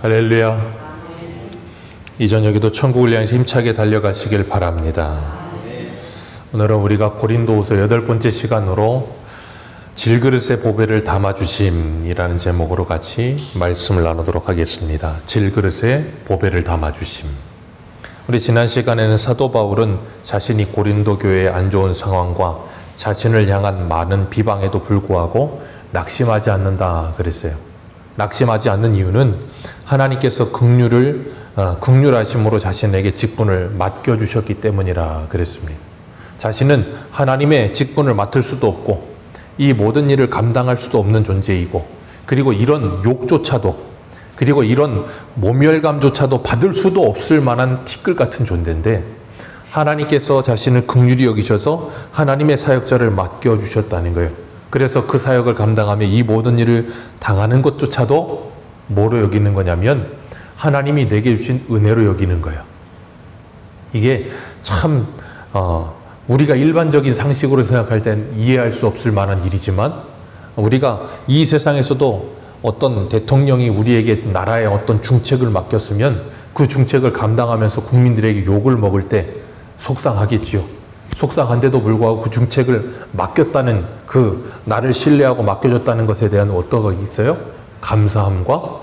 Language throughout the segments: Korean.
할렐루야. 이 저녁에도 천국을 향해서 힘차게 달려가시길 바랍니다. 오늘은 우리가 고린도후서 8번째 시간으로 질그릇의 보배를 담아주심이라는 제목으로 같이 말씀을 나누도록 하겠습니다. 질그릇의 보배를 담아주심. 우리 지난 시간에는 사도 바울은 자신이 고린도 교회의 안 좋은 상황과 자신을 향한 많은 비방에도 불구하고 낙심하지 않는다 그랬어요. 낙심하지 않는 이유는 하나님께서 긍휼하심으로 자신에게 직분을 맡겨주셨기 때문이라 그랬습니다. 자신은 하나님의 직분을 맡을 수도 없고 이 모든 일을 감당할 수도 없는 존재이고, 그리고 이런 욕조차도, 그리고 이런 모멸감조차도 받을 수도 없을 만한 티끌 같은 존재인데, 하나님께서 자신을 긍휼히 여기셔서 하나님의 사역자를 맡겨주셨다는 거예요. 그래서 그 사역을 감당하며 이 모든 일을 당하는 것조차도 뭐로 여기는 거냐면 하나님이 내게 주신 은혜로 여기는 거예요. 이게 참 우리가 일반적인 상식으로 생각할 땐 이해할 수 없을 만한 일이지만, 우리가 이 세상에서도 어떤 대통령이 우리에게 나라의 어떤 중책을 맡겼으면 그 중책을 감당하면서 국민들에게 욕을 먹을 때 속상하겠지요. 속상한데도 불구하고 그 중책을 맡겼다는, 그 나를 신뢰하고 맡겨줬다는 것에 대한 어떠가 있어요? 감사함과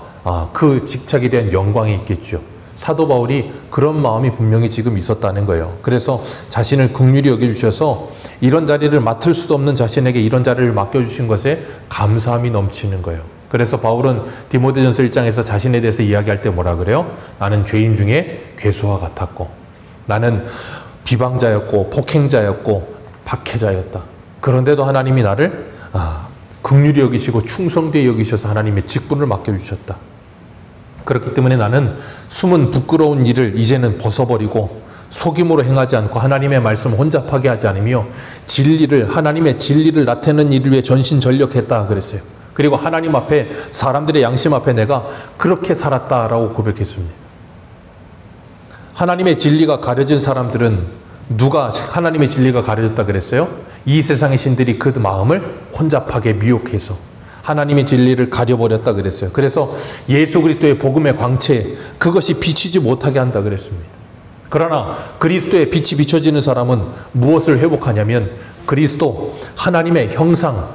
그 직책에 대한 영광이 있겠죠. 사도 바울이 그런 마음이 분명히 지금 있었다는 거예요. 그래서 자신을 긍휼히 여겨주셔서 이런 자리를 맡을 수도 없는 자신에게 이런 자리를 맡겨주신 것에 감사함이 넘치는 거예요. 그래서 바울은 디모데전서 1장에서 자신에 대해서 이야기할 때 뭐라 그래요? 나는 죄인 중에 괴수와 같았고, 나는 비방자였고 폭행자였고 박해자였다. 그런데도 하나님이 나를 긍휼히 여기시고 충성되게 여기셔서 하나님의 직분을 맡겨주셨다. 그렇기 때문에 나는 숨은 부끄러운 일을 이제는 벗어버리고 속임으로 행하지 않고 하나님의 말씀을 혼잡하게 하지 않으며 하나님의 진리를 나타내는 일을 위해 전신전력했다 그랬어요. 그리고 하나님 앞에, 사람들의 양심 앞에 내가 그렇게 살았다라고 고백했습니다. 하나님의 진리가 가려진 사람들은, 누가 하나님의 진리가 가려졌다 그랬어요? 이 세상의 신들이 그 마음을 혼잡하게 미혹해서 하나님의 진리를 가려버렸다 그랬어요. 그래서 예수 그리스도의 복음의 광채, 그것이 비치지 못하게 한다 그랬습니다. 그러나 그리스도의 빛이 비춰지는 사람은 무엇을 회복하냐면 그리스도, 하나님의 형상.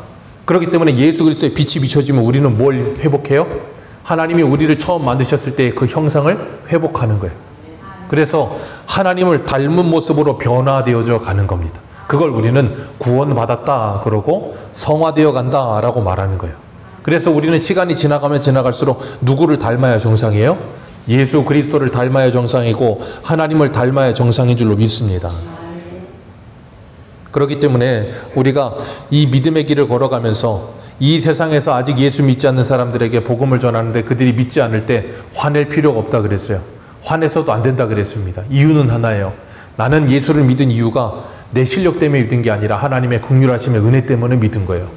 그렇기 때문에 예수 그리스도의 빛이 비춰지면 우리는 뭘 회복해요? 하나님이 우리를 처음 만드셨을 때의 그 형상을 회복하는 거예요. 그래서 하나님을 닮은 모습으로 변화되어져 가는 겁니다. 그걸 우리는 구원받았다 그러고 성화되어 간다라고 말하는 거예요. 그래서 우리는 시간이 지나가면 지나갈수록 누구를 닮아야 정상이에요? 예수 그리스도를 닮아야 정상이고 하나님을 닮아야 정상인 줄로 믿습니다. 그렇기 때문에 우리가 이 믿음의 길을 걸어가면서 이 세상에서 아직 예수 믿지 않는 사람들에게 복음을 전하는데 그들이 믿지 않을 때 화낼 필요가 없다 그랬어요. 화내서도 안 된다 그랬습니다. 이유는 하나예요. 나는 예수를 믿은 이유가 내 실력 때문에 믿은 게 아니라 하나님의 긍휼하심의 은혜 때문에 믿은 거예요.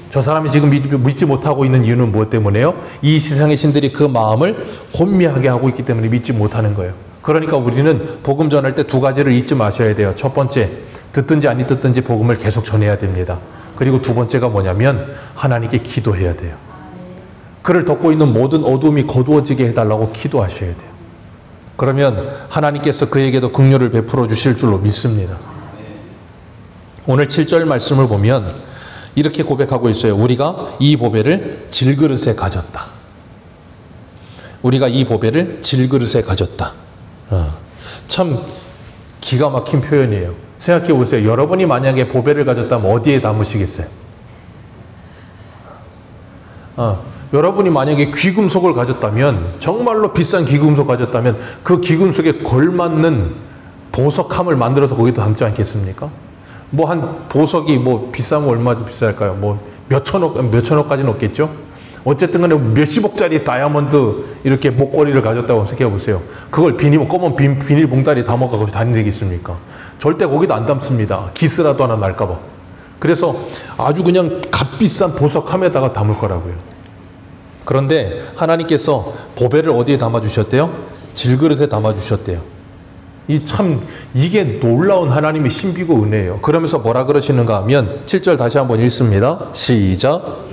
저 사람이 지금 믿지 못하고 있는 이유는 무엇 때문에요? 이 세상의 신들이 그 마음을 혼미하게 하고 있기 때문에 믿지 못하는 거예요. 그러니까 우리는 복음 전할 때 두 가지를 잊지 마셔야 돼요. 첫 번째, 듣든지 아니 듣든지 복음을 계속 전해야 됩니다. 그리고 두 번째가 뭐냐면 하나님께 기도해야 돼요. 그를 덮고 있는 모든 어두움이 거두어지게 해달라고 기도하셔야 돼요. 그러면 하나님께서 그에게도 긍휼을 베풀어 주실 줄로 믿습니다. 오늘 7절 말씀을 보면 이렇게 고백하고 있어요. 우리가 이 보배를 질그릇에 가졌다. 우리가 이 보배를 질그릇에 가졌다. 참 기가 막힌 표현이에요. 생각해 보세요. 여러분이 만약에 보배를 가졌다면 어디에 담으시겠어요? 여러분이 만약에 귀금속을 가졌다면, 정말로 비싼 귀금속 가졌다면 그 귀금속에 걸맞는 보석함을 만들어서 거기다 담지 않겠습니까? 뭐 한 보석이 뭐 비싸면 얼마 비쌀까요? 뭐 몇천억까지는 없겠죠? 어쨌든 간에 몇십억짜리 다이아몬드 이렇게 목걸이를 가졌다고 생각해 보세요. 그걸 검은 비닐봉다리에 담아가지고 다니겠습니까? 절대 거기다 안 담습니다. 기스라도 하나 날까봐. 그래서 아주 그냥 값비싼 보석함에다가 담을 거라고요. 그런데 하나님께서 보배를 어디에 담아주셨대요? 질그릇에 담아주셨대요. 이게 놀라운 하나님의 신비고 은혜예요. 그러면서 뭐라 그러시는가 하면 7절 다시 한번 읽습니다. 시작.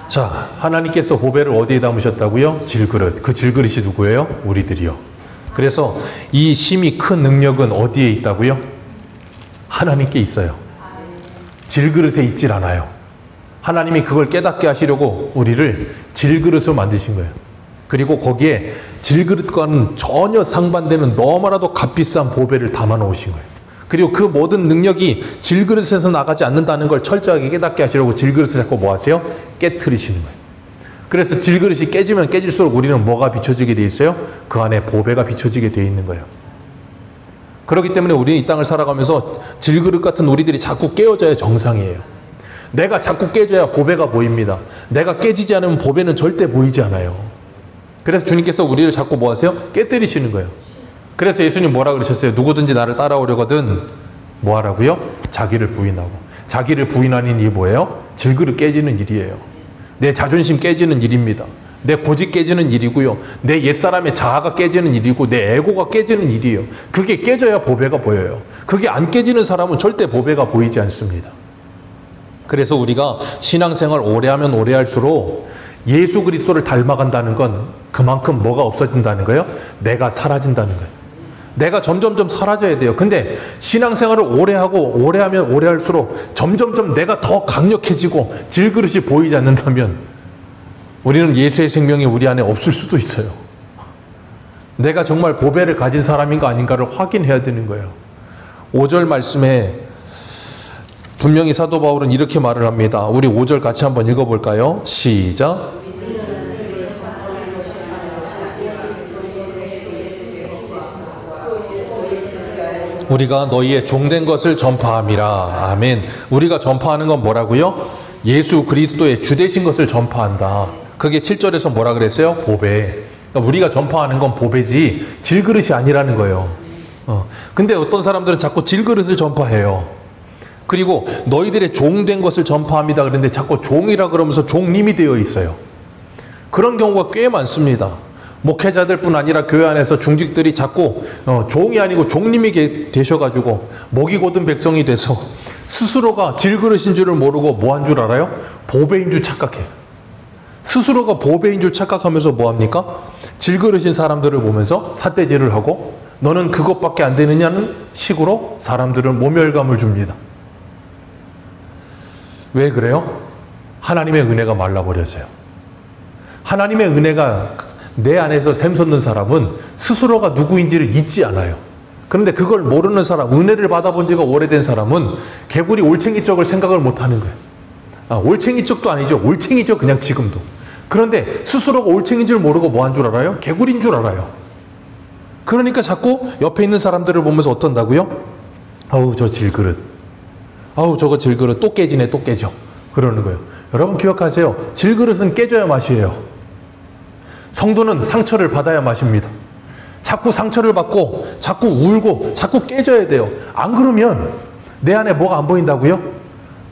자, 하나님께서 보배를 어디에 담으셨다고요? 질그릇. 그 질그릇이 누구예요? 우리들이요. 그래서 이 심히 큰 능력은 어디에 있다고요? 하나님께 있어요. 질그릇에 있질 않아요. 하나님이 그걸 깨닫게 하시려고 우리를 질그릇으로 만드신 거예요. 그리고 거기에 질그릇과는 전혀 상반되는 너무나도 값비싼 보배를 담아 놓으신 거예요. 그리고 그 모든 능력이 질그릇에서 나가지 않는다는 걸 철저하게 깨닫게 하시려고 질그릇을 자꾸 뭐 하세요? 깨트리시는 거예요. 그래서 질그릇이 깨지면 깨질수록 우리는 뭐가 비춰지게 돼 있어요? 그 안에 보배가 비춰지게 돼 있는 거예요. 그렇기 때문에 우리는 이 땅을 살아가면서 질그릇 같은 우리들이 자꾸 깨어져야 정상이에요. 내가 자꾸 깨져야 보배가 보입니다. 내가 깨지지 않으면 보배는 절대 보이지 않아요. 그래서 주님께서 우리를 자꾸 뭐 하세요? 깨뜨리시는 거예요. 그래서 예수님 뭐라 그러셨어요? 누구든지 나를 따라오려거든 뭐 하라고요? 자기를 부인하고. 자기를 부인하는 일이 뭐예요? 질그릇 깨지는 일이에요. 내 자존심 깨지는 일입니다. 내 고집 깨지는 일이고요. 내 옛사람의 자아가 깨지는 일이고 내 에고가 깨지는 일이에요. 그게 깨져야 보배가 보여요. 그게 안 깨지는 사람은 절대 보배가 보이지 않습니다. 그래서 우리가 신앙생활 오래 하면 오래 할수록 예수 그리스도를 닮아간다는 건 그만큼 뭐가 없어진다는 거예요? 내가 사라진다는 거예요. 내가 점점점 사라져야 돼요. 근데 신앙생활을 오래 하고 오래 하면 오래 할수록 점점점 내가 더 강력해지고 질그릇이 보이지 않는다면 우리는 예수의 생명이 우리 안에 없을 수도 있어요. 내가 정말 보배를 가진 사람인가 아닌가를 확인해야 되는 거예요. 5절 말씀에 분명히 사도 바울은 이렇게 말을 합니다. 우리 5절 같이 한번 읽어볼까요? 시작. 우리가 너희의 종된 것을 전파함이라. 아멘. 우리가 전파하는 건 뭐라고요? 예수 그리스도의 주되신 것을 전파한다. 그게 7절에서 뭐라 그랬어요? 보배. 그러니까 우리가 전파하는 건 보배지 질그릇이 아니라는 거예요. 근데 어떤 사람들은 자꾸 질그릇을 전파해요. 그리고 너희들의 종된 것을 전파합니다 그랬는데 자꾸 종이라 그러면서 종님이 되어 있어요. 그런 경우가 꽤 많습니다. 목회자들뿐 아니라 교회 안에서 중직들이 자꾸 종이 아니고 종님이 되셔가지고 목이 곧은 백성이 돼서 스스로가 질그릇인 줄을 모르고 뭐 한 줄 알아요? 보배인 줄 착각해요. 스스로가 보배인 줄 착각하면서 뭐합니까? 질그릇인 사람들을 보면서 삿대질을 하고 너는 그것밖에 안 되느냐는 식으로 사람들은 모멸감을 줍니다. 왜 그래요? 하나님의 은혜가 말라버려서요. 하나님의 은혜가 내 안에서 샘솟는 사람은 스스로가 누구인지를 잊지 않아요. 그런데 그걸 모르는 사람, 은혜를 받아본 지가 오래된 사람은 개구리 올챙이 쪽을 생각을 못하는 거예요. 올챙이 쪽도 아니죠. 올챙이죠. 그냥 지금도. 그런데 스스로가 올챙인 줄 모르고 뭐 한 줄 알아요? 개구리인 줄 알아요. 그러니까 자꾸 옆에 있는 사람들을 보면서 어떤다고요? 아우 저 질그릇. 아우 저거 질그릇 또 깨지네 또 깨져. 그러는 거예요. 여러분 기억하세요. 질그릇은 깨져야 맛이에요. 성도는 상처를 받아야 마십니다. 자꾸 상처를 받고 자꾸 울고 자꾸 깨져야 돼요. 안 그러면 내 안에 뭐가 안 보인다고요?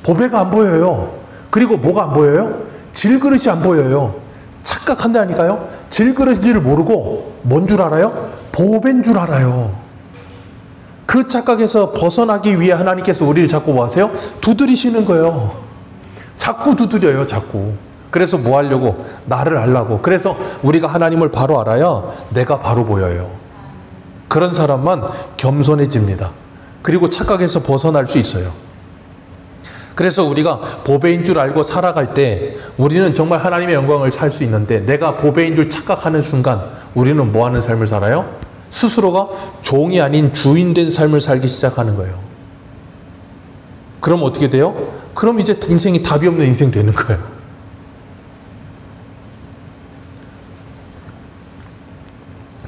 보배가 안 보여요. 그리고 뭐가 안 보여요? 질그릇이 안 보여요. 착각한다니까요. 질그릇인지를 모르고 뭔 줄 알아요? 보배인 줄 알아요. 그 착각에서 벗어나기 위해 하나님께서 우리를 자꾸 뭐 하세요? 두드리시는 거예요. 자꾸 두드려요. 자꾸. 그래서 뭐 하려고? 나를 알라고. 그래서 우리가 하나님을 바로 알아야 내가 바로 보여요. 그런 사람만 겸손해집니다. 그리고 착각에서 벗어날 수 있어요. 그래서 우리가 보배인 줄 알고 살아갈 때 우리는 정말 하나님의 영광을 살 수 있는데 내가 보배인 줄 착각하는 순간 우리는 뭐 하는 삶을 살아요? 스스로가 종이 아닌 주인 된 삶을 살기 시작하는 거예요. 그럼 어떻게 돼요? 그럼 이제 인생이 답이 없는 인생 되는 거예요.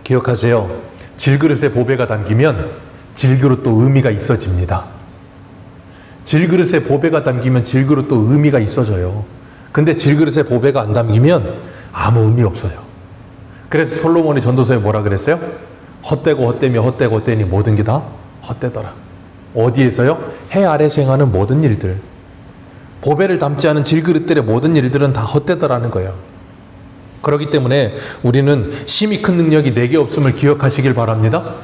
기억하세요. 질그릇에 보배가 담기면 질그릇도 의미가 있어집니다. 질그릇에 보배가 담기면 질그릇도 의미가 있어져요. 근데 질그릇에 보배가 안 담기면 아무 의미 없어요. 그래서 솔로몬이 전도서에 뭐라 그랬어요? 헛되고 헛되며 헛되고 헛되니 모든 게 다 헛되더라. 어디에서요? 해 아래에서 행하는 모든 일들. 보배를 담지 않은 질그릇들의 모든 일들은 다 헛되더라는 거예요. 그렇기 때문에 우리는 심히 큰 능력이 내게 없음을 기억하시길 바랍니다.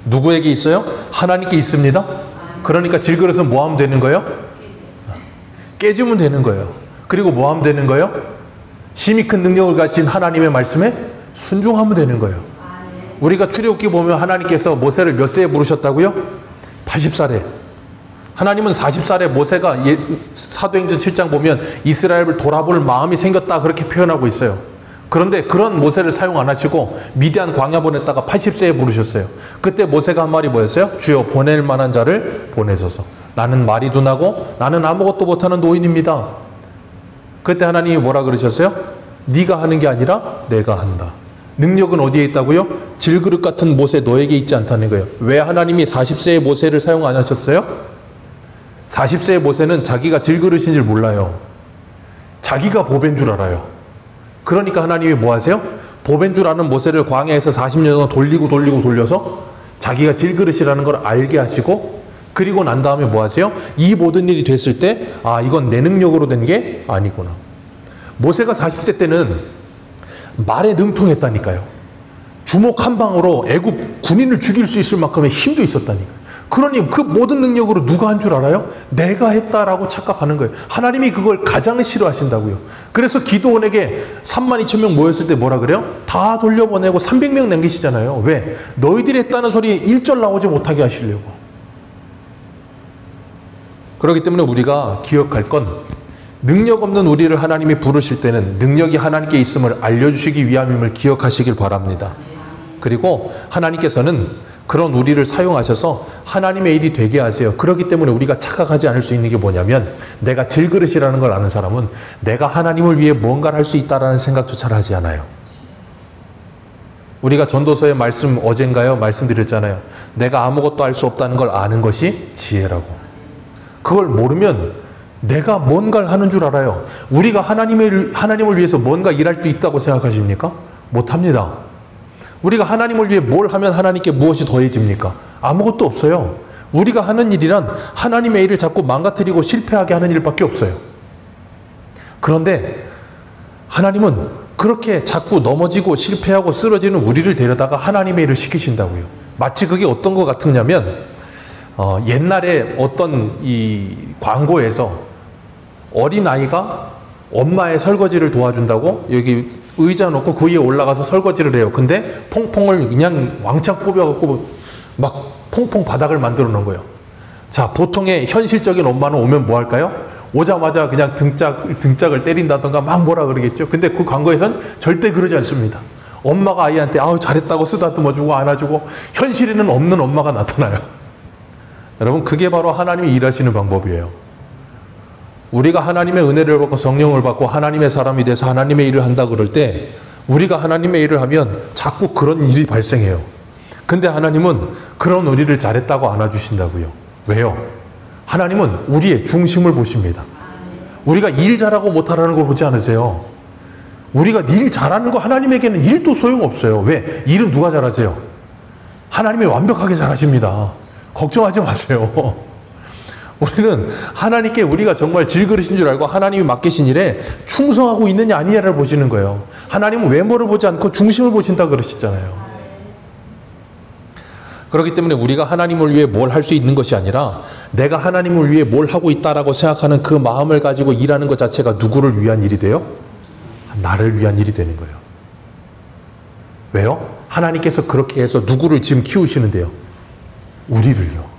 누구에게 있어요? 하나님께 있습니다. 그러니까 질그릇은 뭐 하면 되는 거예요? 깨지면 되는 거예요. 그리고 뭐 하면 되는 거예요? 심히 큰 능력을 가진 하나님의 말씀에 순종하면 되는 거예요. 우리가 출애굽기 보면 하나님께서 모세를 몇 세에 부르셨다고요? 80살에. 하나님은 40살에 모세가 사도행전 7장 보면 이스라엘을 돌아볼 마음이 생겼다 그렇게 표현하고 있어요. 그런데 그런 모세를 사용 안 하시고 미디안 광야 보냈다가 80세에 부르셨어요. 그때 모세가 한 말이 뭐였어요? 주여 보낼 만한 자를 보내소서. 나는 말이 둔하고 나는 아무것도 못하는 노인입니다. 그때 하나님이 뭐라 그러셨어요? 네가 하는 게 아니라 내가 한다. 능력은 어디에 있다고요? 질그릇 같은 모세 너에게 있지 않다는 거예요. 왜 하나님이 40세의 모세를 사용 안 하셨어요? 40세의 모세는 자기가 질그릇인 줄 몰라요. 자기가 보배인 줄 알아요. 그러니까 하나님이 뭐 하세요? 보배인 줄 아는 모세를 광야에서 40년 동안 돌려서 자기가 질그릇이라는 걸 알게 하시고, 그리고 난 다음에 뭐 하세요? 이 모든 일이 됐을 때 이건 내 능력으로 된 게 아니구나. 모세가 40세 때는 말에 능통했다니까요. 주먹 한 방으로 애굽 군인을 죽일 수 있을 만큼의 힘도 있었다니까요. 그러니 그 모든 능력으로 누가 한 줄 알아요? 내가 했다라고 착각하는 거예요. 하나님이 그걸 가장 싫어하신다고요. 그래서 기드온에게 32,000명 모였을 때 뭐라 그래요? 다 돌려보내고 300명 남기시잖아요. 왜? 너희들이 했다는 소리 1절 나오지 못하게 하시려고. 그렇기 때문에 우리가 기억할 건, 능력 없는 우리를 하나님이 부르실 때는 능력이 하나님께 있음을 알려주시기 위함임을 기억하시길 바랍니다. 그리고 하나님께서는 그런 우리를 사용하셔서 하나님의 일이 되게 하세요. 그렇기 때문에 우리가 착각하지 않을 수 있는 게 뭐냐면, 내가 질그릇이라는 걸 아는 사람은 내가 하나님을 위해 뭔가를 할 수 있다라는 생각조차 하지 않아요. 우리가 전도서의 말씀 어젠가요? 말씀드렸잖아요. 내가 아무것도 할 수 없다는 걸 아는 것이 지혜라고. 그걸 모르면 내가 뭔가를 하는 줄 알아요. 우리가 하나님을 위해서 뭔가 일할 수 있다고 생각하십니까? 못합니다. 우리가 하나님을 위해 뭘 하면 하나님께 무엇이 더해집니까? 아무것도 없어요. 우리가 하는 일이란 하나님의 일을 자꾸 망가뜨리고 실패하게 하는 일밖에 없어요. 그런데 하나님은 그렇게 자꾸 넘어지고 실패하고 쓰러지는 우리를 데려다가 하나님의 일을 시키신다고요. 마치 그게 어떤 것 같으냐면, 옛날에 어떤 이 광고에서 어린아이가 엄마의 설거지를 도와준다고 여기 의자 놓고 그 위에 올라가서 설거지를 해요. 근데 퐁퐁을 그냥 왕창 뽑아갖고 막 퐁퐁 바닥을 만들어 놓은 거예요. 자, 보통의 현실적인 엄마는 오면 뭐 할까요? 오자마자 그냥 등짝을 때린다던가 막 뭐라 그러겠죠. 근데 그 광고에선 절대 그러지 않습니다. 엄마가 아이한테 잘했다고 쓰다듬어주고 안아주고, 현실에는 없는 엄마가 나타나요. 여러분, 그게 바로 하나님이 일하시는 방법이에요. 우리가 하나님의 은혜를 받고 성령을 받고 하나님의 사람이 돼서 하나님의 일을 한다 그럴 때, 우리가 하나님의 일을 하면 자꾸 그런 일이 발생해요. 근데 하나님은 그런 우리를 잘했다고 안아주신다고요. 왜요? 하나님은 우리의 중심을 보십니다. 우리가 일 잘하고 못하라는 걸 보지 않으세요. 우리가 일 잘하는 거 하나님에게는 일도 소용없어요. 왜? 일은 누가 잘하세요? 하나님이 완벽하게 잘하십니다. 걱정하지 마세요. 우리는 하나님께 우리가 정말 질그릇인 줄 알고 하나님이 맡기신 일에 충성하고 있느냐 아니냐를 보시는 거예요. 하나님은 외모를 보지 않고 중심을 보신다 그러시잖아요. 그렇기 때문에 우리가 하나님을 위해 뭘 할 수 있는 것이 아니라, 내가 하나님을 위해 뭘 하고 있다라고 생각하는 그 마음을 가지고 일하는 것 자체가 누구를 위한 일이 돼요? 나를 위한 일이 되는 거예요. 왜요? 하나님께서 그렇게 해서 누구를 지금 키우시는데요? 우리를요.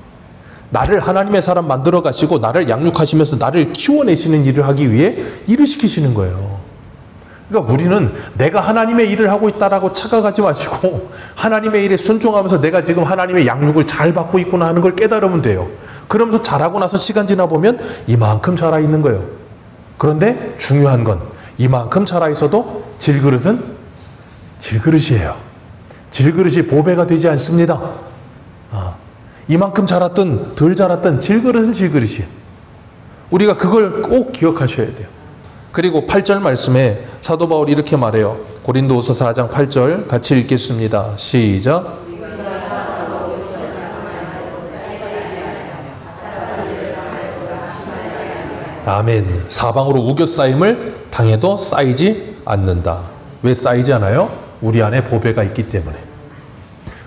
나를 하나님의 사람 만들어 가시고 나를 양육하시면서 나를 키워내시는 일을 하기 위해 일을 시키시는 거예요. 그러니까 우리는 내가 하나님의 일을 하고 있다라고 착각하지 마시고, 하나님의 일에 순종하면서 내가 지금 하나님의 양육을 잘 받고 있구나 하는 걸 깨달으면 돼요. 그러면서 잘하고 나서 시간 지나 보면 이만큼 자라 있는 거예요. 그런데 중요한 건, 이만큼 자라 있어도 질그릇은 질그릇이에요. 질그릇이 보배가 되지 않습니다. 이만큼 자랐든 덜 자랐든 질그릇은 질그릇이에요. 우리가 그걸 꼭 기억하셔야 돼요. 그리고 8절 말씀에 사도 바울이 이렇게 말해요. 고린도후서 4장 8절 같이 읽겠습니다. 시작. 아멘. 사방으로 우겨 쌓임을 당해도 쌓이지 않는다. 왜 쌓이지 않아요? 우리 안에 보배가 있기 때문에.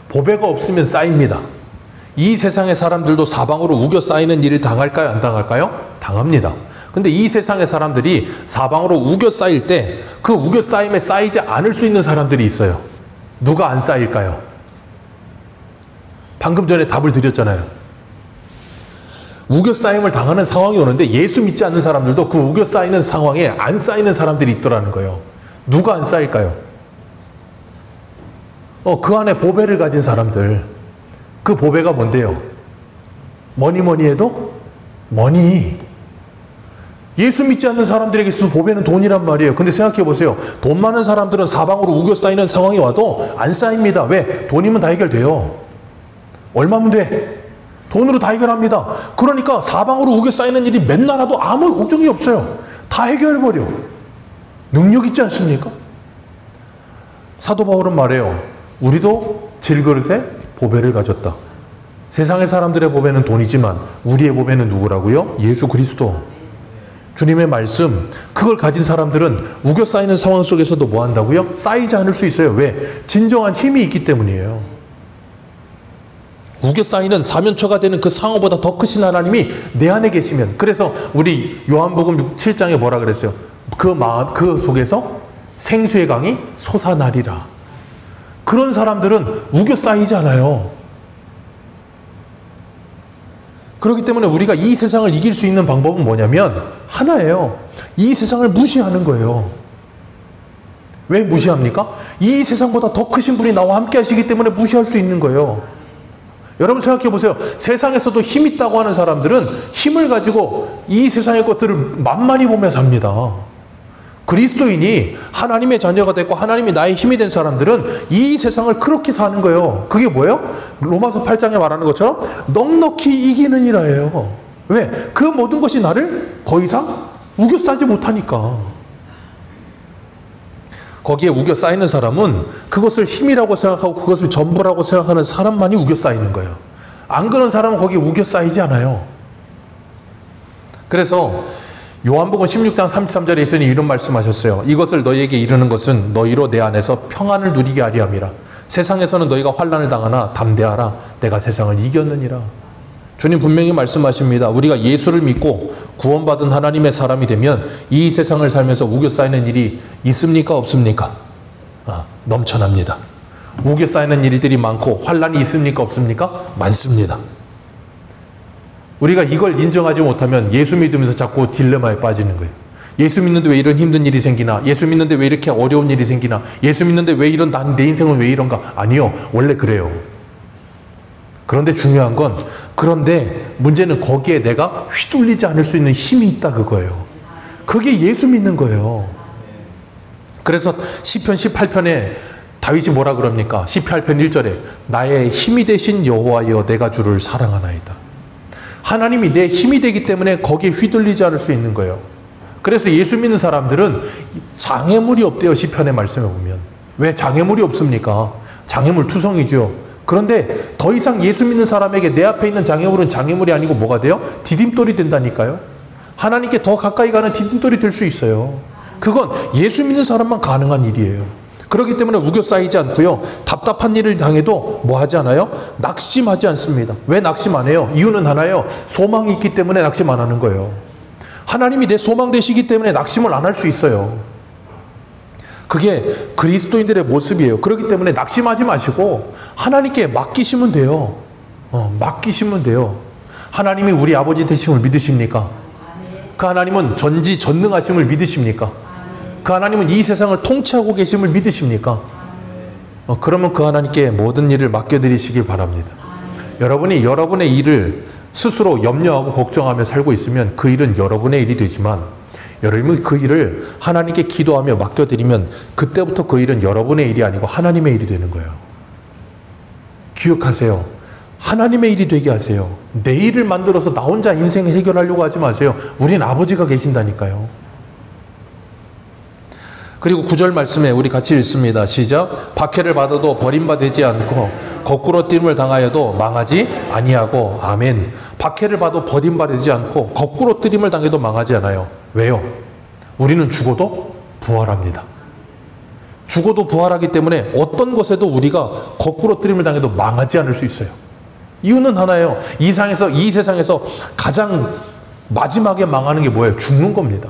보배가 없으면 쌓입니다. 이 세상의 사람들도 사방으로 우겨 쌓이는 일을 당할까요? 안 당할까요? 당합니다. 근데 이 세상의 사람들이 사방으로 우겨 쌓일 때 그 우겨 쌓임에 쌓이지 않을 수 있는 사람들이 있어요. 누가 안 쌓일까요? 방금 전에 답을 드렸잖아요. 우겨 쌓임을 당하는 상황이 오는데 예수 믿지 않는 사람들도 그 우겨 쌓이는 상황에 안 쌓이는 사람들이 있더라는 거예요. 누가 안 쌓일까요? 그 안에 보배를 가진 사람들. 그 보배가 뭔데요? 뭐니 해도 머니. 예수 믿지 않는 사람들에게 있어서 보배는 돈이란 말이에요. 근데 생각해 보세요. 돈 많은 사람들은 사방으로 우겨 쌓이는 상황이 와도 안 쌓입니다. 왜? 돈이면 다 해결돼요. 얼마면 돼? 돈으로 다 해결합니다. 그러니까 사방으로 우겨 쌓이는 일이 맨날 하도 아무 걱정이 없어요. 다 해결해버려. 능력 있지 않습니까? 사도 바울은 말해요. 우리도 질그릇에 보배를 가졌다. 세상의 사람들의 보배는 돈이지만 우리의 보배는 누구라고요? 예수 그리스도. 주님의 말씀, 그걸 가진 사람들은 우겨 쌓이는 상황 속에서도 뭐 한다고요? 쌓이지 않을 수 있어요. 왜? 진정한 힘이 있기 때문이에요. 우겨 쌓이는 사면초가 되는 그 상어보다 더 크신 하나님이 내 안에 계시면, 그래서 우리 요한복음 7장에 뭐라 그랬어요? 그 속에서 생수의 강이 솟아나리라. 그런 사람들은 우겨 쌓이지 않아요. 그렇기 때문에 우리가 이 세상을 이길 수 있는 방법은 뭐냐면 하나예요. 이 세상을 무시하는 거예요. 왜 무시합니까? 이 세상보다 더 크신 분이 나와 함께 하시기 때문에 무시할 수 있는 거예요. 여러분 생각해 보세요. 세상에서도 힘 있다고 하는 사람들은 힘을 가지고 이 세상의 것들을 만만히 보며 삽니다. 그리스도인이 하나님의 자녀가 됐고 하나님이 나의 힘이 된 사람들은 이 세상을 그렇게 사는 거예요. 그게 뭐예요? 로마서 8장에 말하는 것처럼 넉넉히 이기는 이라예요. 왜? 그 모든 것이 나를 더 이상 우겨 쌓지 못하니까. 거기에 우겨 쌓이는 사람은 그것을 힘이라고 생각하고 그것을 전부라고 생각하는 사람만이 우겨 쌓이는 거예요. 안 그런 사람은 거기에 우겨 쌓이지 않아요. 그래서 요한복음 16장 33절에 예수님이 이런 말씀하셨어요. 이것을 너희에게 이르는 것은 너희로 내 안에서 평안을 누리게 하려 함이라. 세상에서는 너희가 환난을 당하나 담대하라. 내가 세상을 이겼느니라. 주님 분명히 말씀하십니다. 우리가 예수를 믿고 구원받은 하나님의 사람이 되면 이 세상을 살면서 우겨 쌓이는 일이 있습니까? 없습니까? 넘쳐납니다. 우겨 쌓이는 일들이 많고 환난이 있습니까? 없습니까? 많습니다. 우리가 이걸 인정하지 못하면 예수 믿으면서 자꾸 딜레마에 빠지는 거예요. 예수 믿는데 왜 이런 힘든 일이 생기나? 예수 믿는데 왜 이렇게 어려운 일이 생기나? 예수 믿는데 왜 이런 내 인생은 왜 이런가? 아니요. 원래 그래요. 그런데 중요한 건 그런데 문제는 거기에 내가 휘둘리지 않을 수 있는 힘이 있다 그거예요. 그게 예수 믿는 거예요. 그래서 시편 18편에 다윗이 뭐라 그럽니까? 18편 1절에 나의 힘이 되신 여호와여 내가 주를 사랑하나이다. 하나님이 내 힘이 되기 때문에 거기에 휘둘리지 않을 수 있는 거예요. 그래서 예수 믿는 사람들은 장애물이 없대요. 시편의 말씀에 보면. 왜 장애물이 없습니까? 장애물 투성이죠. 그런데 더 이상 예수 믿는 사람에게 내 앞에 있는 장애물은 장애물이 아니고 뭐가 돼요? 디딤돌이 된다니까요. 하나님께 더 가까이 가는 디딤돌이 될 수 있어요. 그건 예수 믿는 사람만 가능한 일이에요. 그렇기 때문에 우겨 쌓이지 않고요. 답답한 일을 당해도 뭐 하지 않아요? 낙심하지 않습니다. 왜 낙심 안 해요? 이유는 하나예요. 소망이 있기 때문에 낙심 안 하는 거예요. 하나님이 내 소망 되시기 때문에 낙심을 안 할 수 있어요. 그게 그리스도인들의 모습이에요. 그렇기 때문에 낙심하지 마시고 하나님께 맡기시면 돼요. 맡기시면 돼요. 하나님이 우리 아버지 되심을 믿으십니까? 그 하나님은 전지전능하심을 믿으십니까? 그 하나님은 이 세상을 통치하고 계심을 믿으십니까? 그러면 그 하나님께 모든 일을 맡겨드리시길 바랍니다. 여러분이 여러분의 일을 스스로 염려하고 걱정하며 살고 있으면 그 일은 여러분의 일이 되지만 여러분이 그 일을 하나님께 기도하며 맡겨드리면 그때부터 그 일은 여러분의 일이 아니고 하나님의 일이 되는 거예요. 기억하세요. 하나님의 일이 되게 하세요. 내 일을 만들어서 나 혼자 인생을 해결하려고 하지 마세요. 우린 아버지가 계신다니까요. 그리고 9절 말씀에 우리 같이 읽습니다. 시작. 박해를 받아도 버림받지 않고 거꾸로 뛸을 당하여도 망하지 아니하고. 아멘. 박해를 받아도 버림받지 않고 거꾸로 뛰림을 당해도 망하지 않아요. 왜요? 우리는 죽어도 부활합니다. 죽어도 부활하기 때문에 어떤 것에도 우리가 거꾸로 뛰림을 당해도 망하지 않을 수 있어요. 이유는 하나예요. 이 세상에서 가장 마지막에 망하는 게 뭐예요? 죽는 겁니다.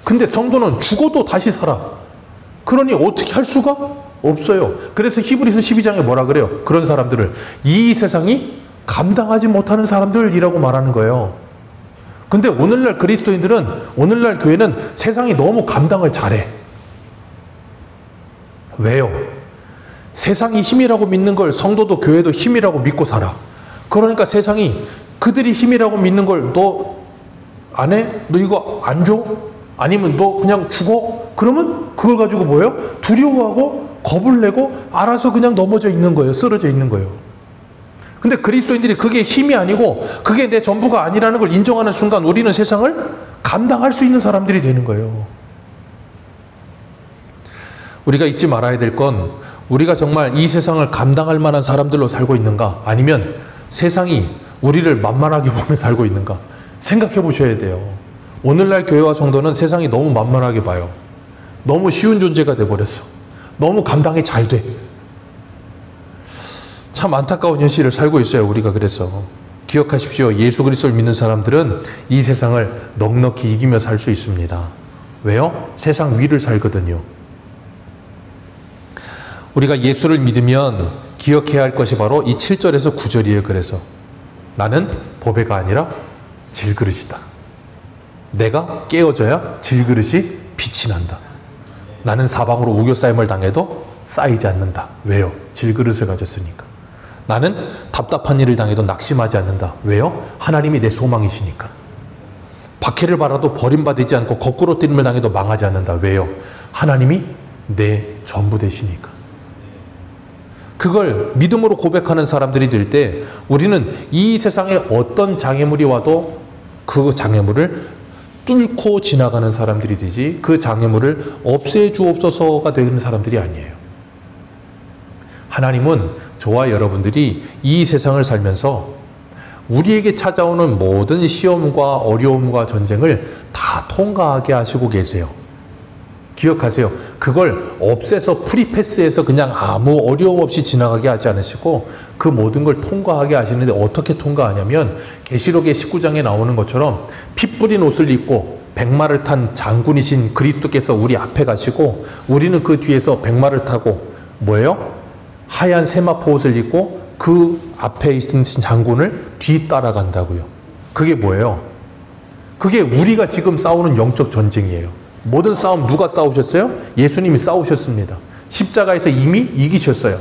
근데 성도는 죽어도 다시 살아. 그러니 어떻게 할 수가 없어요. 그래서 히브리서 12장에 뭐라 그래요? 그런 사람들을 이 세상이 감당하지 못하는 사람들이라고 말하는 거예요. 근데 오늘날 그리스도인들은, 오늘날 교회는 세상이 너무 감당을 잘해. 왜요? 세상이 힘이라고 믿는 걸 성도도 교회도 힘이라고 믿고 살아. 그러니까 세상이 그들이 힘이라고 믿는 걸 너 안 해? 너 이거 안 줘? 아니면 너 그냥 죽어? 그러면 그걸 가지고 뭐예요? 두려워하고 겁을 내고 알아서 그냥 넘어져 있는 거예요. 쓰러져 있는 거예요. 근데 그리스도인들이 그게 힘이 아니고 그게 내 전부가 아니라는 걸 인정하는 순간 우리는 세상을 감당할 수 있는 사람들이 되는 거예요. 우리가 잊지 말아야 될 건 우리가 정말 이 세상을 감당할 만한 사람들로 살고 있는가, 아니면 세상이 우리를 만만하게 보며 살고 있는가 생각해 보셔야 돼요. 오늘날 교회와 성도는 세상이 너무 만만하게 봐요. 너무 쉬운 존재가 돼버렸어. 너무 감당이 잘 돼. 참 안타까운 현실을 살고 있어요. 우리가. 그래서 기억하십시오. 예수 그리스도를 믿는 사람들은 이 세상을 넉넉히 이기며 살 수 있습니다. 왜요? 세상 위를 살거든요. 우리가 예수를 믿으면 기억해야 할 것이 바로 이 7절에서 9절이에요. 그래서 나는 보배가 아니라 질그릇이다. 내가 깨어져야 질그릇이 빛이 난다. 나는 사방으로 우겨싸임을 당해도 쌓이지 않는다. 왜요? 질그릇을 가졌으니까. 나는 답답한 일을 당해도 낙심하지 않는다. 왜요? 하나님이 내 소망이시니까. 박해를 받아도 버림받지 않고 거꾸로 뛰림을 당해도 망하지 않는다. 왜요? 하나님이 내 전부 되시니까. 그걸 믿음으로 고백하는 사람들이 될 때 우리는 이 세상에 어떤 장애물이 와도 그 장애물을 뚫고 지나가는 사람들이 되지, 그 장애물을 없애주옵소서가 되는 사람들이 아니에요. 하나님은 저와 여러분들이 이 세상을 살면서 우리에게 찾아오는 모든 시험과 어려움과 전쟁을 다 통과하게 하시고 계세요. 기억하세요. 그걸 없애서 프리패스해서 그냥 아무 어려움 없이 지나가게 하지 않으시고 그 모든 걸 통과하게 하시는데, 어떻게 통과하냐면 계시록의 19장에 나오는 것처럼 피 뿌린 옷을 입고 백마를 탄 장군이신 그리스도께서 우리 앞에 가시고 우리는 그 뒤에서 백마를 타고 뭐예요? 하얀 세마포 옷을 입고 그 앞에 있는 장군을 뒤 따라간다고요. 그게 뭐예요? 그게 우리가 지금 싸우는 영적 전쟁이에요. 모든 싸움 누가 싸우셨어요? 예수님이 싸우셨습니다. 십자가에서 이미 이기셨어요.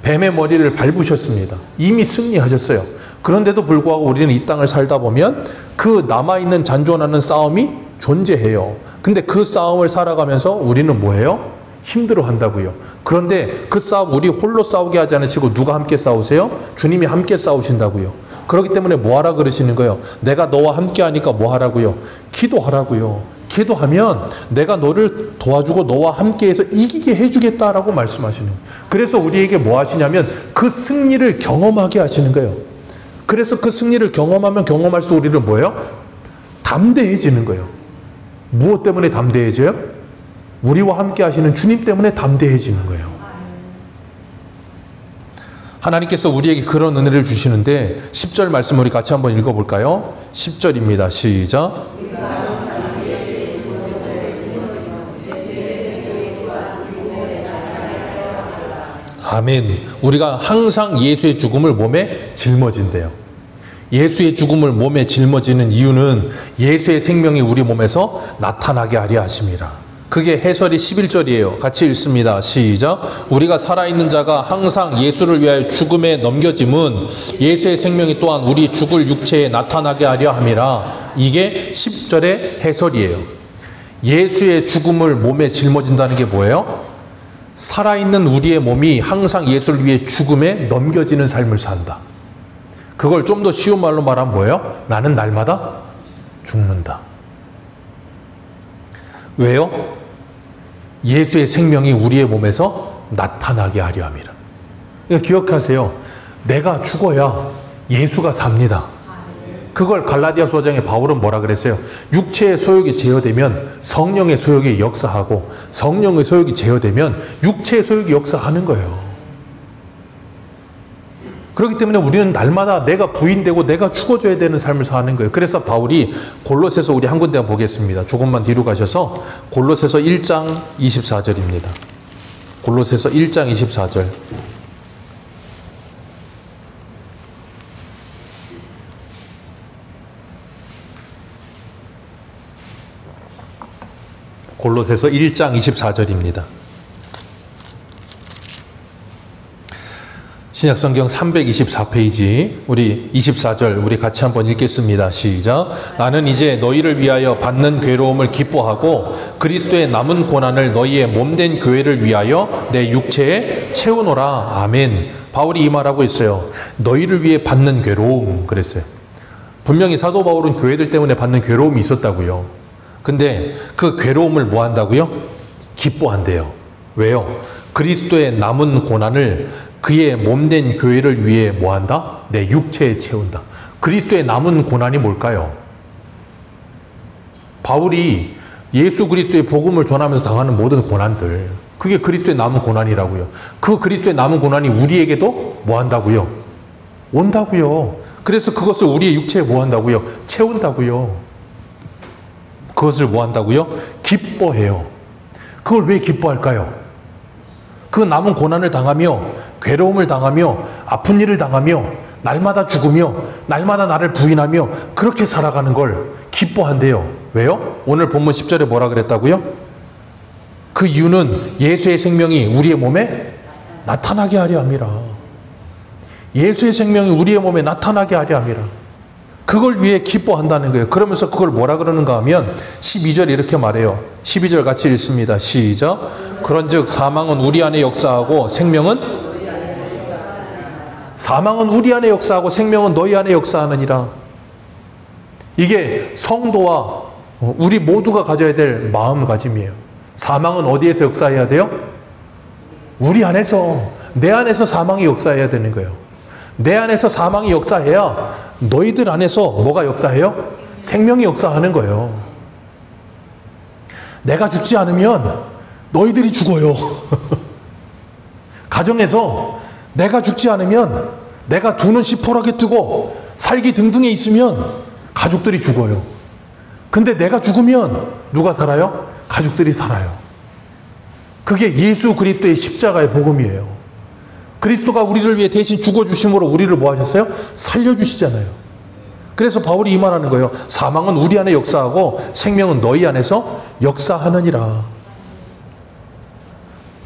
뱀의 머리를 밟으셨습니다. 이미 승리하셨어요. 그런데도 불구하고 우리는 이 땅을 살다 보면 그 남아있는 잔존하는 싸움이 존재해요. 근데 그 싸움을 살아가면서 우리는 뭐예요? 힘들어 한다고요. 그런데 그 싸움 우리 홀로 싸우게 하지 않으시고 누가 함께 싸우세요? 주님이 함께 싸우신다고요. 그렇기 때문에 뭐 하라 그러시는 거예요? 내가 너와 함께 하니까 뭐 하라고요? 기도하라고요. 기도하면 내가 너를 도와주고 너와 함께해서 이기게 해주겠다라고 말씀하시는 거예요. 그래서 우리에게 뭐 하시냐면 그 승리를 경험하게 하시는 거예요. 그래서 그 승리를 경험하면 경험할수록 우리는 뭐예요? 담대해지는 거예요. 무엇 때문에 담대해져요? 우리와 함께 하시는 주님 때문에 담대해지는 거예요. 하나님께서 우리에게 그런 은혜를 주시는데 10절 말씀 우리 같이 한번 읽어볼까요? 10절입니다. 시작. 아멘. 우리가 항상 예수의 죽음을 몸에 짊어진대요. 예수의 죽음을 몸에 짊어지는 이유는 예수의 생명이 우리 몸에서 나타나게 하려 하심이라. 그게 해설이 11절이에요. 같이 읽습니다. 시작. 우리가 살아있는 자가 항상 예수를 위하여 죽음에 넘겨짐은 예수의 생명이 또한 우리 죽을 육체에 나타나게 하려 함이라. 이게 10절의 해설이에요. 예수의 죽음을 몸에 짊어진다는 게 뭐예요? 살아있는 우리의 몸이 항상 예수를 위해 죽음에 넘겨지는 삶을 산다. 그걸 좀 더 쉬운 말로 말하면 뭐예요? 나는 날마다 죽는다. 왜요? 예수의 생명이 우리의 몸에서 나타나게 하려 함이라. 그러니까 기억하세요. 내가 죽어야 예수가 삽니다. 그걸 갈라디아서 5장에 바울은 뭐라 그랬어요? 육체의 소욕이 제어되면 성령의 소욕이 역사하고 성령의 소욕이 제어되면 육체의 소욕이 역사하는 거예요. 그렇기 때문에 우리는 날마다 내가 부인되고 내가 죽어줘야 되는 삶을 사는 거예요. 그래서 바울이 골로새서 우리 한 군데 보겠습니다. 조금만 뒤로 가셔서 골로새서 1장 24절입니다. 골로새서 1장 24절. 골로새서 1장 24절입니다. 신약성경 324페이지 우리 24절 우리 같이 한번 읽겠습니다. 시작. 나는 이제 너희를 위하여 받는 괴로움을 기뻐하고 그리스도의 남은 고난을 너희의 몸된 교회를 위하여 내 육체에 채우노라. 아멘. 바울이 이 말하고 있어요. 너희를 위해 받는 괴로움 그랬어요. 분명히 사도 바울은 교회들 때문에 받는 괴로움이 있었다고요. 근데 그 괴로움을 뭐 한다고요? 기뻐한대요. 왜요? 그리스도의 남은 고난을 그의 몸된 교회를 위해 뭐 한다? 내 육체에 채운다. 그리스도의 남은 고난이 뭘까요? 바울이 예수 그리스도의 복음을 전하면서 당하는 모든 고난들, 그게 그리스도의 남은 고난이라고요. 그 그리스도의 남은 고난이 우리에게도 뭐 한다고요? 온다고요. 그래서 그것을 우리의 육체에 뭐 한다고요? 채운다고요. 그것을 뭐 한다고요? 기뻐해요. 그걸 왜 기뻐할까요? 그 남은 고난을 당하며 괴로움을 당하며 아픈 일을 당하며 날마다 죽으며 날마다 나를 부인하며 그렇게 살아가는 걸 기뻐한대요. 왜요? 오늘 본문 10절에 뭐라 그랬다고요? 그 이유는 예수의 생명이 우리의 몸에 나타나게 하려 함이라. 예수의 생명이 우리의 몸에 나타나게 하려 함이라. 그걸 위해 기뻐한다는 거예요. 그러면서 그걸 뭐라 그러는가 하면 12절에 이렇게 말해요. 12절 같이 읽습니다. 시작. 그런즉 사망은 우리 안에 역사하고 생명은 너희 안에 역사하느니라. 이게 성도와 우리 모두가 가져야 될 마음가짐이에요. 사망은 어디에서 역사해야 돼요? 우리 안에서, 내 안에서 사망이 역사해야 되는 거예요. 내 안에서 사망이 역사해야 너희들 안에서 뭐가 역사해요? 생명이 역사하는 거예요. 내가 죽지 않으면 너희들이 죽어요. 가정에서 내가 죽지 않으면, 내가 두 눈 시퍼렇게 뜨고 살기 등등에 있으면 가족들이 죽어요. 근데 내가 죽으면 누가 살아요? 가족들이 살아요. 그게 예수 그리스도의 십자가의 복음이에요. 그리스도가 우리를 위해 대신 죽어주심으로 우리를 뭐 하셨어요? 살려주시잖아요. 그래서 바울이 이 말하는 거예요. 사망은 우리 안에 역사하고 생명은 너희 안에서 역사하느니라.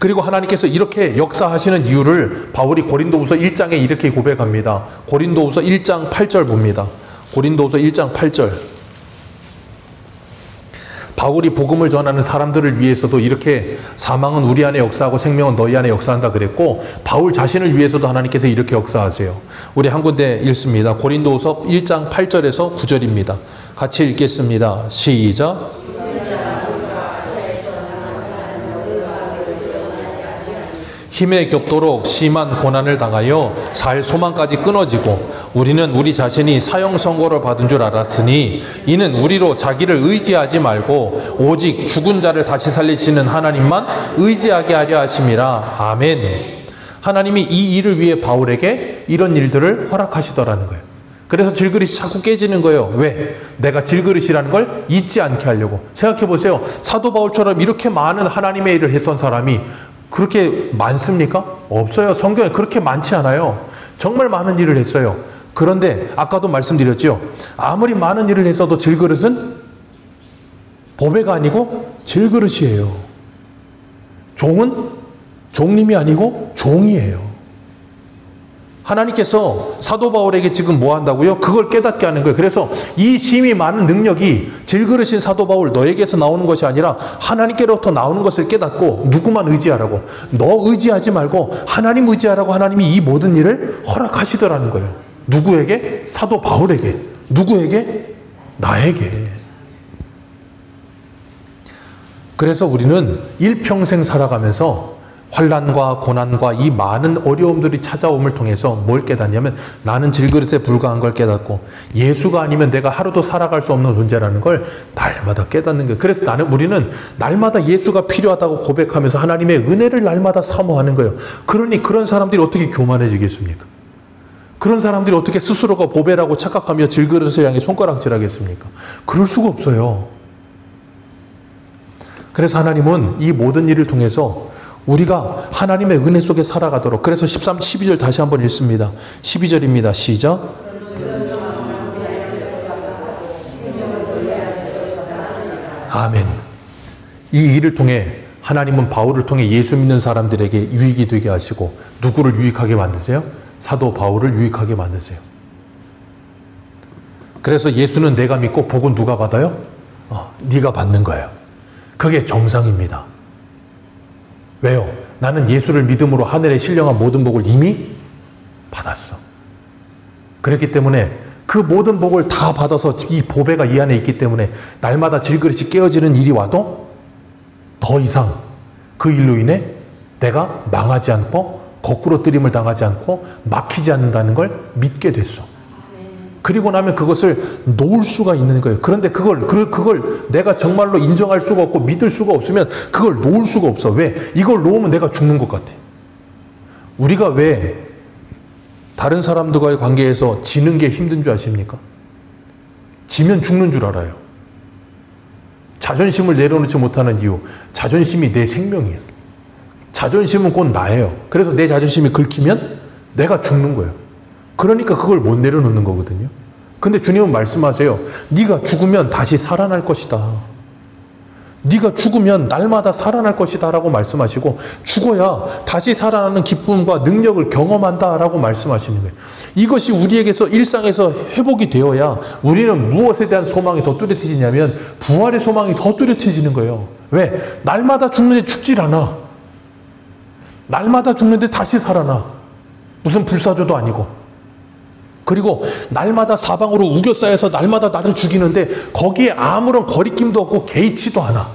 그리고 하나님께서 이렇게 역사하시는 이유를 바울이 고린도후서 1장에 이렇게 고백합니다. 고린도후서 1장 8절 봅니다. 고린도후서 1장 8절. 바울이 복음을 전하는 사람들을 위해서도 이렇게 사망은 우리 안에 역사하고 생명은 너희 안에 역사한다 그랬고, 바울 자신을 위해서도 하나님께서 이렇게 역사하세요. 우리 한 군데 읽습니다. 고린도후서 1장 8절에서 9절입니다. 같이 읽겠습니다. 시작. 힘에 겹도록 심한 고난을 당하여 살 소망까지 끊어지고 우리는 우리 자신이 사형 선고를 받은 줄 알았으니 이는 우리로 자기를 의지하지 말고 오직 죽은 자를 다시 살리시는 하나님만 의지하게 하려 하심이라. 아멘. 하나님이 이 일을 위해 바울에게 이런 일들을 허락하시더라는 거예요. 그래서 질그릇이 자꾸 깨지는 거예요. 왜? 내가 질그릇이라는 걸 잊지 않게 하려고. 생각해 보세요. 사도 바울처럼 이렇게 많은 하나님의 일을 했던 사람이 그렇게 많습니까? 없어요. 성경에 그렇게 많지 않아요. 정말 많은 일을 했어요. 그런데 아까도 말씀드렸죠. 아무리 많은 일을 했어도 질그릇은 보배가 아니고 질그릇이에요. 종은 종님이 아니고 종이에요. 하나님께서 사도 바울에게 지금 뭐 한다고요? 그걸 깨닫게 하는 거예요. 그래서 이 심이 많은 능력이 질그릇인 사도 바울 너에게서 나오는 것이 아니라 하나님께로부터 나오는 것을 깨닫고 누구만 의지하라고. 너 의지하지 말고 하나님 의지하라고 하나님이 이 모든 일을 허락하시더라는 거예요. 누구에게? 사도 바울에게. 누구에게? 나에게. 그래서 우리는 일평생 살아가면서 환난과 고난과 이 많은 어려움들이 찾아옴을 통해서 뭘 깨닫냐면 나는 질그릇에 불과한 걸 깨닫고 예수가 아니면 내가 하루도 살아갈 수 없는 존재라는 걸 날마다 깨닫는 거예요. 그래서 우리는 날마다 예수가 필요하다고 고백하면서 하나님의 은혜를 날마다 사모하는 거예요. 그러니 그런 사람들이 어떻게 교만해지겠습니까? 그런 사람들이 어떻게 스스로가 보배라고 착각하며 질그릇을 향해 손가락질하겠습니까? 그럴 수가 없어요. 그래서 하나님은 이 모든 일을 통해서 우리가 하나님의 은혜 속에 살아가도록, 그래서 13, 12절 다시 한번 읽습니다. 12절입니다. 시작. 아멘. 이 일을 통해 하나님은 바울을 통해 예수 믿는 사람들에게 유익이 되게 하시고, 누구를 유익하게 만드세요? 사도 바울을 유익하게 만드세요. 그래서 예수는 내가 믿고 복은 누가 받아요? 네가 받는 거예요. 그게 정상입니다. 왜요? 나는 예수를 믿음으로 하늘에 신령한 모든 복을 이미 받았어. 그렇기 때문에 그 모든 복을 다 받아서 이 보배가 이 안에 있기 때문에 날마다 질그릇이 깨어지는 일이 와도 더 이상 그 일로 인해 내가 망하지 않고 거꾸로 뜨림을 당하지 않고 막히지 않는다는 걸 믿게 됐어. 그리고 나면 그것을 놓을 수가 있는 거예요. 그런데 그걸 내가 정말로 인정할 수가 없고 믿을 수가 없으면 그걸 놓을 수가 없어. 왜? 이걸 놓으면 내가 죽는 것 같아. 우리가 왜 다른 사람들과의 관계에서 지는 게 힘든 줄 아십니까? 지면 죽는 줄 알아요. 자존심을 내려놓지 못하는 이유, 자존심이 내 생명이에요. 자존심은 곧 나예요. 그래서 내 자존심이 긁히면 내가 죽는 거예요. 그러니까 그걸 못 내려놓는 거거든요. 근데 주님은 말씀하세요. 네가 죽으면 다시 살아날 것이다. 네가 죽으면 날마다 살아날 것이다 라고 말씀하시고, 죽어야 다시 살아나는 기쁨과 능력을 경험한다 라고 말씀하시는 거예요. 이것이 우리에게서 일상에서 회복이 되어야 우리는 무엇에 대한 소망이 더 뚜렷해지냐면 부활의 소망이 더 뚜렷해지는 거예요. 왜? 날마다 죽는데 죽질 않아. 날마다 죽는데 다시 살아나. 무슨 불사조도 아니고. 그리고 날마다 사방으로 우겨싸여서 날마다 나를 죽이는데 거기에 아무런 거리낌도 없고 개의치도 않아.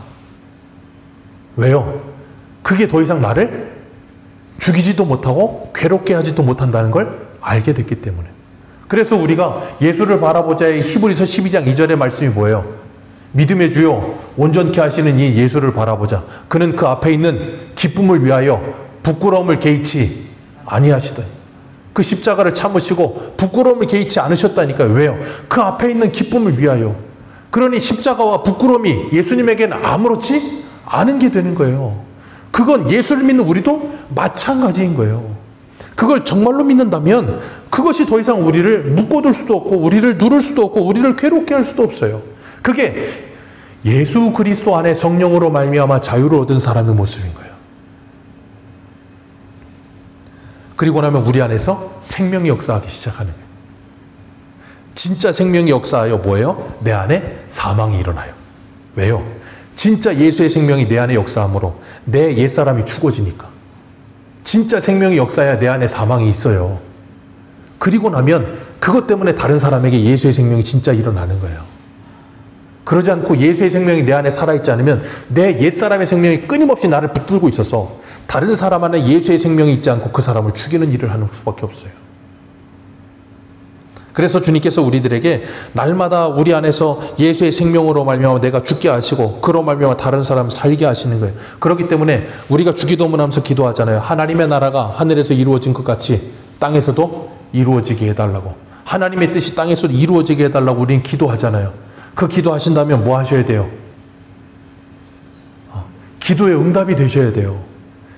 왜요? 그게 더 이상 나를 죽이지도 못하고 괴롭게 하지도 못한다는 걸 알게 됐기 때문에. 그래서 우리가 예수를 바라보자의 히브리서 12장 2절의 말씀이 뭐예요? 믿음의 주요 온전케 하시는 이 예수를 바라보자. 그는 그 앞에 있는 기쁨을 위하여 부끄러움을 개의치 아니하시더니. 그 십자가를 참으시고 부끄러움을 개의치 않으셨다니까요. 왜요? 그 앞에 있는 기쁨을 위하여. 그러니 십자가와 부끄러움이 예수님에게는 아무렇지 않은 게 되는 거예요. 그건 예수를 믿는 우리도 마찬가지인 거예요. 그걸 정말로 믿는다면 그것이 더 이상 우리를 묶어둘 수도 없고 우리를 누를 수도 없고 우리를 괴롭게 할 수도 없어요. 그게 예수 그리스도 안에 성령으로 말미암아 자유를 얻은 사람의 모습인 거예요. 그리고 나면 우리 안에서 생명이 역사하기 시작하는 거예요. 진짜 생명이 역사하여 뭐예요? 내 안에 사망이 일어나요. 왜요? 진짜 예수의 생명이 내 안에 역사함으로 내 옛사람이 죽어지니까. 진짜 생명이 역사해야 내 안에 사망이 있어요. 그리고 나면 그것 때문에 다른 사람에게 예수의 생명이 진짜 일어나는 거예요. 그러지 않고 예수의 생명이 내 안에 살아있지 않으면 내 옛사람의 생명이 끊임없이 나를 붙들고 있어서 다른 사람 안에 예수의 생명이 있지 않고 그 사람을 죽이는 일을 하는 수밖에 없어요. 그래서 주님께서 우리들에게 날마다 우리 안에서 예수의 생명으로 말미암아 내가 죽게 하시고 그로 말미암아 다른 사람을 살게 하시는 거예요. 그렇기 때문에 우리가 주기도문하면서 기도하잖아요. 하나님의 나라가 하늘에서 이루어진 것 같이 땅에서도 이루어지게 해달라고. 하나님의 뜻이 땅에서도 이루어지게 해달라고 우리는 기도하잖아요. 그 기도하신다면 뭐 하셔야 돼요? 기도의 응답이 되셔야 돼요.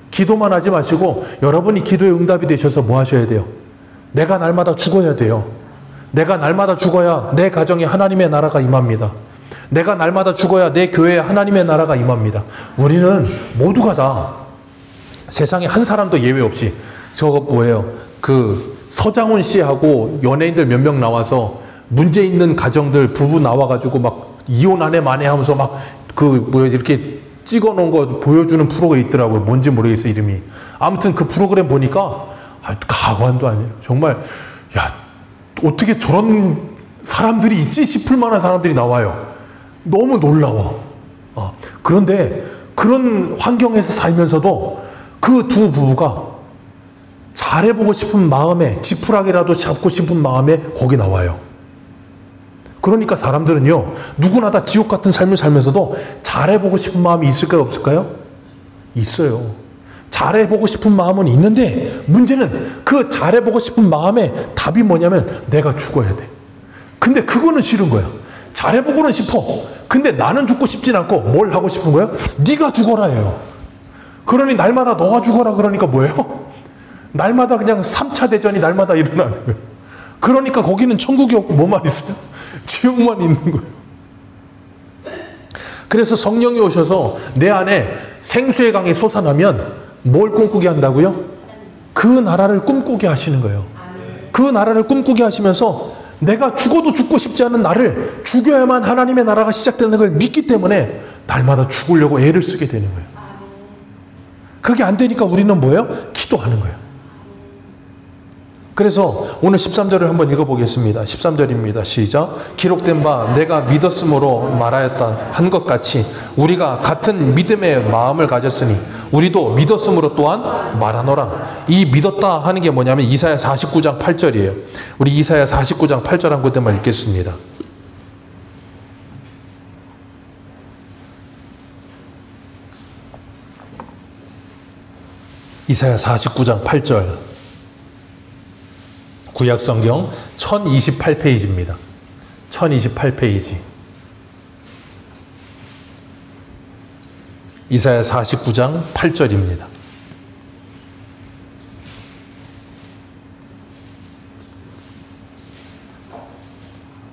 기도만 하지 마시고 여러분이 기도의 응답이 되셔서 뭐 하셔야 돼요? 내가 날마다 죽어야 돼요. 내가 날마다 죽어야 내 가정에 하나님의 나라가 임합니다. 내가 날마다 죽어야 내 교회에 하나님의 나라가 임합니다. 우리는 모두가 다 세상에 한 사람도 예외 없이 저거 뭐예요? 그 서장훈 씨하고 연예인들 몇 명 나와서 문제 있는 가정들 부부 나와가지고 막 이혼 아내 만에 하면서 막 그 뭐야 이렇게 찍어놓은 거 보여주는 프로그램이 있더라고요. 뭔지 모르겠어 이름이. 아무튼 그 프로그램 보니까 가관도 아니에요. 정말 야 어떻게 저런 사람들이 있지 싶을 만한 사람들이 나와요. 너무 놀라워. 그런데 그런 환경에서 살면서도 그 두 부부가 잘해보고 싶은 마음에 지푸라기라도 잡고 싶은 마음에 거기 나와요. 그러니까 사람들은요 누구나 다 지옥 같은 삶을 살면서도 잘해보고 싶은 마음이 있을까요 없을까요? 있어요. 잘해보고 싶은 마음은 있는데 문제는 그 잘해보고 싶은 마음의 답이 뭐냐면 내가 죽어야 돼. 근데 그거는 싫은 거야. 잘해보고는 싶어. 근데 나는 죽고 싶진 않고 뭘 하고 싶은 거야? 네가 죽어라 해요. 그러니 날마다 너가 죽어라 그러니까 뭐예요? 날마다 그냥 3차 대전이 날마다 일어나는 거예요. 그러니까 거기는 천국이 없고 뭐만 있어요? 지옥만 있는 거예요. 그래서 성령이 오셔서 내 안에 생수의 강이 솟아나면 뭘 꿈꾸게 한다고요? 그 나라를 꿈꾸게 하시는 거예요. 그 나라를 꿈꾸게 하시면서 내가 죽어도 죽고 싶지 않은 나를 죽여야만 하나님의 나라가 시작되는 걸 믿기 때문에 날마다 죽으려고 애를 쓰게 되는 거예요. 그게 안 되니까 우리는 뭐예요? 기도하는 거예요. 그래서 오늘 13절을 한번 읽어보겠습니다. 13절입니다. 시작. 기록된 바 내가 믿었으므로 말하였다 한 것 같이 우리가 같은 믿음의 마음을 가졌으니 우리도 믿었으므로 또한 말하노라. 이 믿었다 하는 게 뭐냐면 이사야 49장 8절이에요. 우리 이사야 49장 8절 한 군데만 읽겠습니다. 이사야 49장 8절. 구약성경 1028페이지입니다. 1028페이지. 이사야 49장 8절입니다.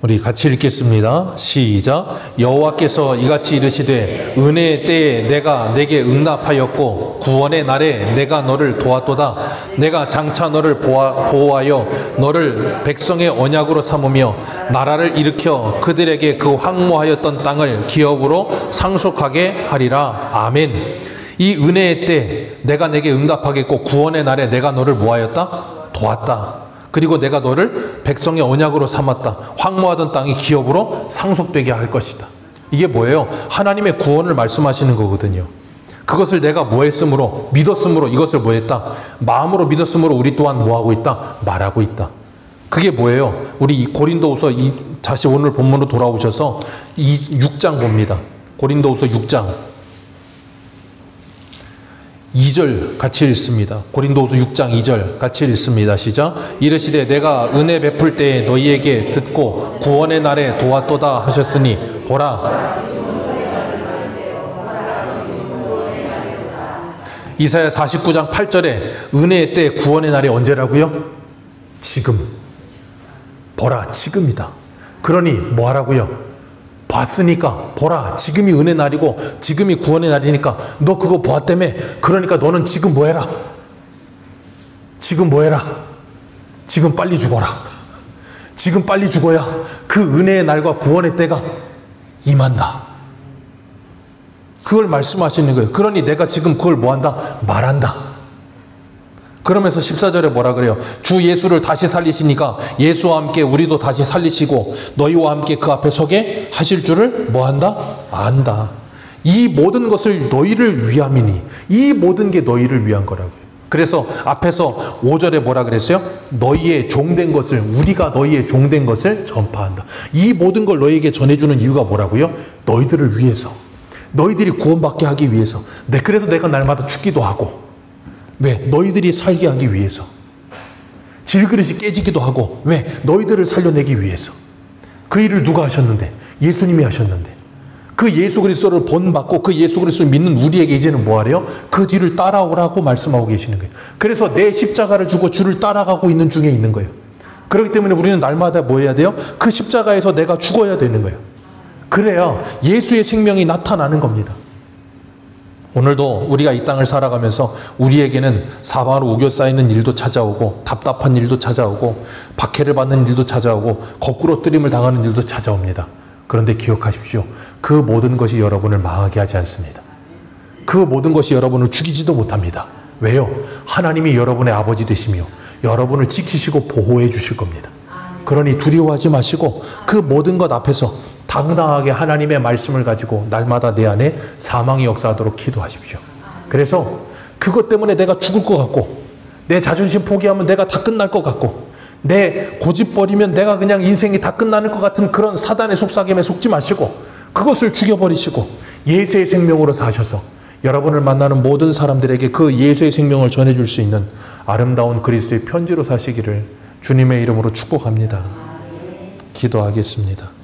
우리 같이 읽겠습니다. 시작. 여호와께서 이같이 이르시되 은혜의 때에 내가 내게 응답하였고 구원의 날에 내가 너를 도왔도다. 내가 장차 너를 보호하여 너를 백성의 언약으로 삼으며 나라를 일으켜 그들에게 그 황무하였던 땅을 기업으로 상속하게 하리라. 아멘. 이 은혜의 때 내가 내게 응답하겠고 구원의 날에 내가 너를 뭐하였다? 도왔다. 그리고 내가 너를 백성의 언약으로 삼았다. 황무하던 땅이 기업으로 상속되게 할 것이다. 이게 뭐예요? 하나님의 구원을 말씀하시는 거거든요. 그것을 내가 뭐 했으므로? 믿었으므로 이것을 뭐 했다? 마음으로 믿었으므로 우리 또한 뭐 하고 있다? 말하고 있다. 그게 뭐예요? 우리 이 고린도후서 다시 오늘 본문으로 돌아오셔서 6장 봅니다. 고린도후서 6장 2절 같이 읽습니다. 고린도후서 6장 2절 같이 읽습니다. 시작. 이르시되 내가 은혜 베풀 때에 너희에게 듣고 구원의 날에 도왔도다 하셨으니 보라. 이사야 49장 8절에 은혜의 때 구원의 날이 언제라고요? 지금. 보라 지금이다. 그러니 뭐 하라고요? 봤으니까 보라 지금이 은혜 날이고 지금이 구원의 날이니까 너 그거 보았다며. 그러니까 너는 지금 뭐 해라? 지금 뭐 해라? 지금 빨리 죽어라. 지금 빨리 죽어야 그 은혜의 날과 구원의 때가 임한다. 그걸 말씀하시는 거예요. 그러니 내가 지금 그걸 뭐 한다? 말한다. 그러면서 14절에 뭐라 그래요? 주 예수를 다시 살리시니까 예수와 함께 우리도 다시 살리시고 너희와 함께 그 앞에 서게 하실 줄을 뭐 한다? 안다. 이 모든 것을 너희를 위함이니 이 모든 게 너희를 위한 거라고요. 그래서 앞에서 5절에 뭐라 그랬어요? 너희의 종된 것을 우리가 너희의 종된 것을 전파한다. 이 모든 걸 너희에게 전해주는 이유가 뭐라고요? 너희들을 위해서. 너희들이 구원받게 하기 위해서. 그래서 내가 날마다 죽기도 하고. 왜? 너희들이 살게 하기 위해서. 질그릇이 깨지기도 하고. 왜? 너희들을 살려내기 위해서. 그 일을 누가 하셨는데? 예수님이 하셨는데. 그 예수 그리스도를 본받고 그 예수 그리스도를 믿는 우리에게 이제는 뭐하래요? 그 뒤를 따라오라고 말씀하고 계시는 거예요. 그래서 내 십자가를 주고 주를 따라가고 있는 중에 있는 거예요. 그렇기 때문에 우리는 날마다 뭐 해야 돼요? 그 십자가에서 내가 죽어야 되는 거예요. 그래야 예수의 생명이 나타나는 겁니다. 오늘도 우리가 이 땅을 살아가면서 우리에게는 사방으로 우겨싸이는 일도 찾아오고 답답한 일도 찾아오고 박해를 받는 일도 찾아오고 거꾸로 뜨림을 당하는 일도 찾아옵니다. 그런데 기억하십시오. 그 모든 것이 여러분을 망하게 하지 않습니다. 그 모든 것이 여러분을 죽이지도 못합니다. 왜요? 하나님이 여러분의 아버지 되시며 여러분을 지키시고 보호해 주실 겁니다. 그러니 두려워하지 마시고 그 모든 것 앞에서 당당하게 하나님의 말씀을 가지고 날마다 내 안에 사망이 역사하도록 기도하십시오. 그래서 그것 때문에 내가 죽을 것 같고 내 자존심 포기하면 내가 다 끝날 것 같고 내 고집 버리면 내가 그냥 인생이 다 끝나는 것 같은 그런 사단의 속삭임에 속지 마시고 그것을 죽여버리시고 예수의 생명으로 사셔서 여러분을 만나는 모든 사람들에게 그 예수의 생명을 전해줄 수 있는 아름다운 그리스도의 편지로 사시기를 주님의 이름으로 축복합니다. 기도하겠습니다.